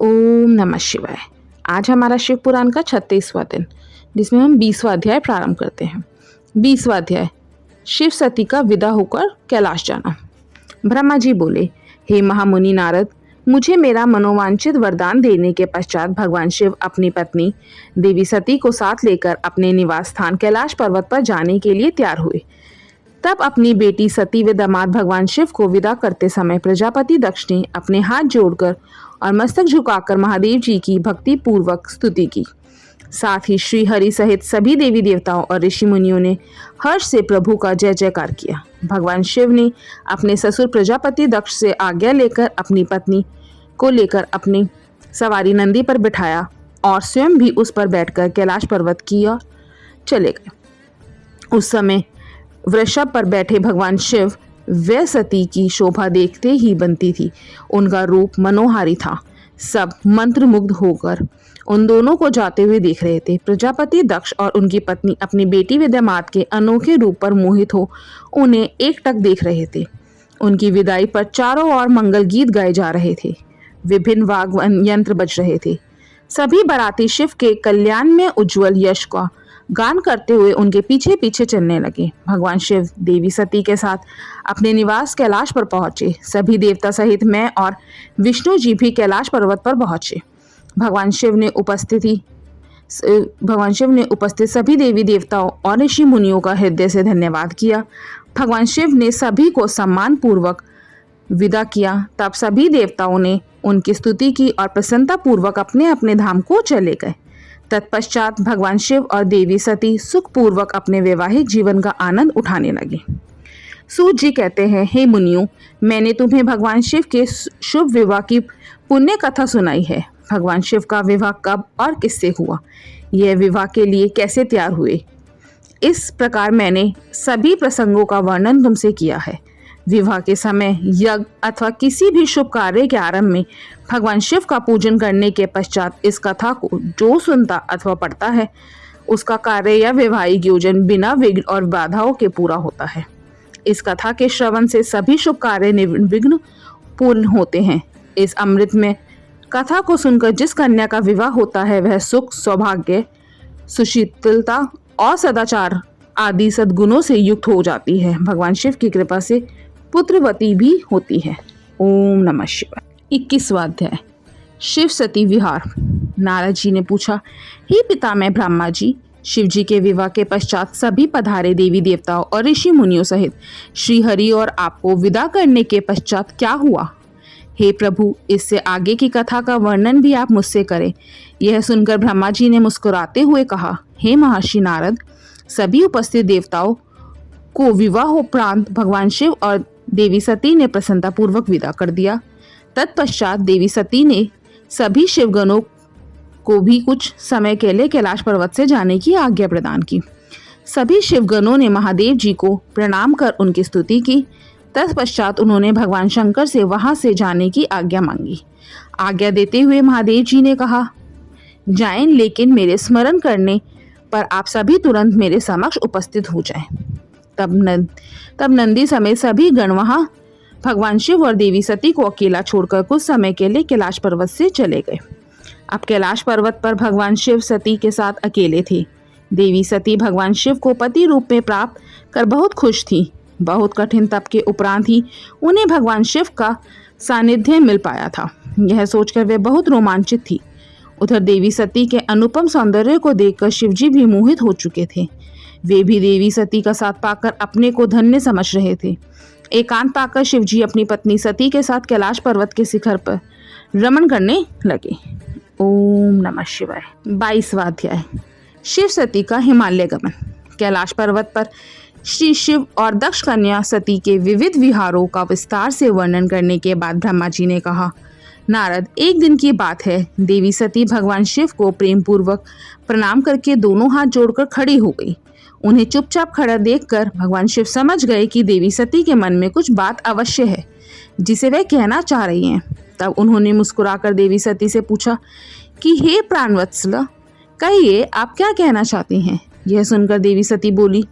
ओम नमः शिवाय। आज हमारा शिव पुराण का 36वां दिन, जिसमें हम 20वां अध्याय प्रारंभ करते हैं। 20वां अध्याय, शिव सती का विदा होकर कैलाश जाना। ब्रह्मा जी बोले, हे महामुनि नारद, मुझे मेरा मनोवांछित वरदान देने के पश्चात भगवान शिव अपनी पत्नी देवी सती को साथ लेकर अपने निवास स्थान कैलाश पर्वत पर जाने के लिए तैयार हुए। तब अपनी बेटी सती व दामाद भगवान शिव को विदा करते समय प्रजापति दक्ष ने अपने हाथ जोड़कर और मस्तक झुकाकर महादेव जी की भक्ति पूर्वक स्तुति की। साथ ही श्री हरि सहित सभी देवी देवताओं और ऋषि मुनियों ने हर्ष से प्रभु का जय जयकार किया। भगवान शिव ने अपने ससुर प्रजापति दक्ष से आज्ञा लेकर अपनी पत्नी को लेकर अपनी सवारी नंदी पर बिठाया और स्वयं भी उस पर बैठकर कैलाश पर्वत की ओर चले गए। उस समय वृषभ पर बैठे भगवान शिव व सती की शोभा देखते ही बनती थी। उनका रूप मनोहारी था। सब मंत्रमुग्ध होकर उन दोनों को जाते हुए देख रहे थे। प्रजापति दक्ष और उनकी पत्नी अपनी बेटी व दामाद के अनोखे रूप पर मोहित हो उन्हें एकटक देख रहे थे। उनकी विदाई पर चारों ओर मंगल गीत गाए जा रहे थे। विभिन्न वाद्य यंत्र बज रहे थे। सभी बाराती शिव के कल्याण में उज्जवल यश का गान करते हुए उनके पीछे पीछे चलने लगे। भगवान शिव देवी सती के साथ अपने निवास कैलाश पर पहुंचे। सभी देवता सहित मैं और विष्णु जी भी कैलाश पर्वत पर पहुंचे। भगवान शिव ने उपस्थित सभी देवी देवताओं और ऋषि मुनियों का हृदय से धन्यवाद किया। भगवान शिव ने सभी को सम्मान पूर्वक विदा किया। तब सभी देवताओं ने उनकी स्तुति की और प्रसन्नता पूर्वक अपने अपने धाम को चले गए। तत्पश्चात भगवान शिव और देवी सती सुखपूर्वक अपने वैवाहिक जीवन का आनंद उठाने लगे। सूत जी कहते हैं, हे मुनियों, मैंने तुम्हें भगवान शिव के शुभ विवाह की पुण्य कथा सुनाई है। भगवान शिव का विवाह कब और किससे हुआ, यह विवाह के लिए कैसे तैयार हुए, इस प्रकार मैंने सभी प्रसंगों का वर्णन तुमसे किया है। विवाह के समय यज्ञ अथवा किसी भी शुभ कार्य के आरंभ में भगवान शिव का पूजन करने के पश्चात इस कथा को जो सुनता अथवा पढ़ता है, उसका कार्य या वैवाहिक योजन बिना विघ्न और बाधाओं के पूरा होता है। इस कथा के श्रवण से सभी शुभ कार्य निर्विघ्न पूर्ण होते हैं। इस अमृत में कथा को सुनकर जिस कन्या का विवाह होता है वह सुख, सौभाग्य, सुशीतलता और सदाचार आदि सद्गुणों से युक्त हो जाती है। भगवान शिव की कृपा से पुत्रवती भी होती है। ओम नमः शिवाय। 21वां अध्याय, शिव सती विहार। नारद जी ने पूछा, हे पितामह ब्रह्मा जी, शिव जी के विवाह के पश्चात सभी पधारे देवी देवताओं और ऋषि मुनियों सहित श्री हरि और आपको विदा करने के पश्चात क्या हुआ? हे प्रभु, इससे आगे की कथा का वर्णन भी आप मुझसे करें। यह सुनकर ब्रह्मा जी ने मुस्कुराते हुए कहा, हे महर्षि नारद, सभी उपस्थित देवताओं को विवाह उपरांत भगवान शिव और देवी सती ने प्रसन्नतापूर्वक विदा कर दिया। तत्पश्चात देवी सती ने सभी शिवगणों को भी कुछ समय के लिए कैलाश पर्वत से जाने की आज्ञा प्रदान की। सभी शिवगणों ने महादेव जी को प्रणाम कर उनकी स्तुति की। तत्पश्चात उन्होंने भगवान शंकर से वहां से जाने की आज्ञा मांगी। आज्ञा देते हुए महादेव जी ने कहा, जाएं, लेकिन मेरे स्मरण करने पर आप सभी तुरंत मेरे समक्ष उपस्थित हो जाएं। तब नंदी समेत सभी गण वहां भगवान शिव और देवी सती को अकेला छोड़कर कुछ समय के लिए कैलाश पर्वत से चले गए। अब कैलाश पर्वत पर भगवान शिव सती के साथ अकेले थे। देवी सती भगवान शिव को पति रूप में प्राप्त कर बहुत खुश थी। बहुत कठिन तप के उपरांत ही उन्हें भगवान शिव का सानिध्य मिल पाया था। यह सोचकर वे बहुत रोमांचित थी। उधर देवी सती के अनुपम सौंदर्य को देखकर शिवजी भी मोहित हो चुके थे। वे भी देवी सती का साथ पाकर अपने को धन्य समझ रहे थे। एकांत पाकर शिवजी अपनी पत्नी सती के साथ कैलाश पर्वत के शिखर पर रमण करने लगे। ओम नमः शिवाय। 22वां अध्याय, शिव सती का हिमालय गमन। कैलाश पर्वत पर श्री शिव और दक्ष कन्या सती के विविध विहारों का विस्तार से वर्णन करने के बाद ब्रह्मा जी ने कहा, नारद, एक दिन की बात है, देवी सती भगवान शिव को प्रेम पूर्वक प्रणाम करके दोनों हाथ जोड़कर खड़ी हो गई। उन्हें चुपचाप खड़ा देखकर भगवान शिव समझ गए कि देवी सती के मन में कुछ बात अवश्य है जिसे वे कहना चाह रही हैं। तब उन्होंने मुस्कुराकर देवी सती से पूछा कि हे प्राणवत्सल, कहिए आप क्या कहना चाहती हैं? यह सुनकर देवी सती बोली,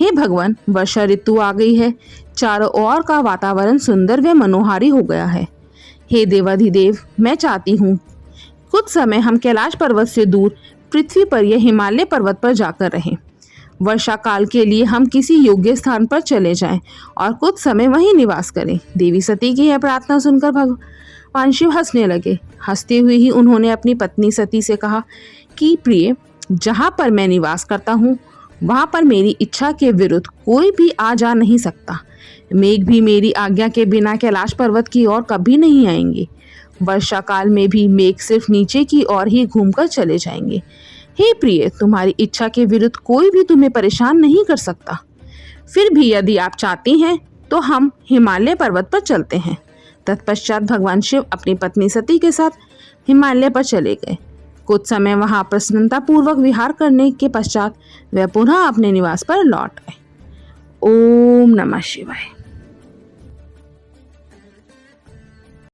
हे भगवान, वर्षा ऋतु आ गई है। चारों ओर का वातावरण सुंदर व मनोहारी हो गया है। हे देवाधिदेव, मैं चाहती हूँ कुछ समय हम कैलाश पर्वत से दूर पृथ्वी पर यह हिमालय पर्वत पर जाकर रहें। वर्षा काल के लिए हम किसी योग्य स्थान पर चले जाएं और कुछ समय वहीं निवास करें। देवी सती की यह प्रार्थना सुनकर भगवान शिव हंसने लगे। हंसते हुए ही उन्होंने अपनी पत्नी सती से कहा कि प्रिय, जहाँ पर मैं निवास करता हूँ वहाँ पर मेरी इच्छा के विरुद्ध कोई भी आ जा नहीं सकता। मेघ भी मेरी आज्ञा के बिना कैलाश पर्वत की ओर कभी नहीं आएंगे। वर्षा काल में भी मेघ सिर्फ नीचे की ओर ही घूमकर चले जाएंगे। हे प्रिय, तुम्हारी इच्छा के विरुद्ध कोई भी तुम्हें परेशान नहीं कर सकता। फिर भी यदि आप चाहती हैं तो हम हिमालय पर्वत पर चलते हैं। तत्पश्चात भगवान शिव अपनी पत्नी सती के साथ हिमालय पर चले गए। कुछ समय वहां प्रसन्नतापूर्वक विहार करने के पश्चात वे पुनः अपने निवास पर लौट आए। ओम नमः शिवाय।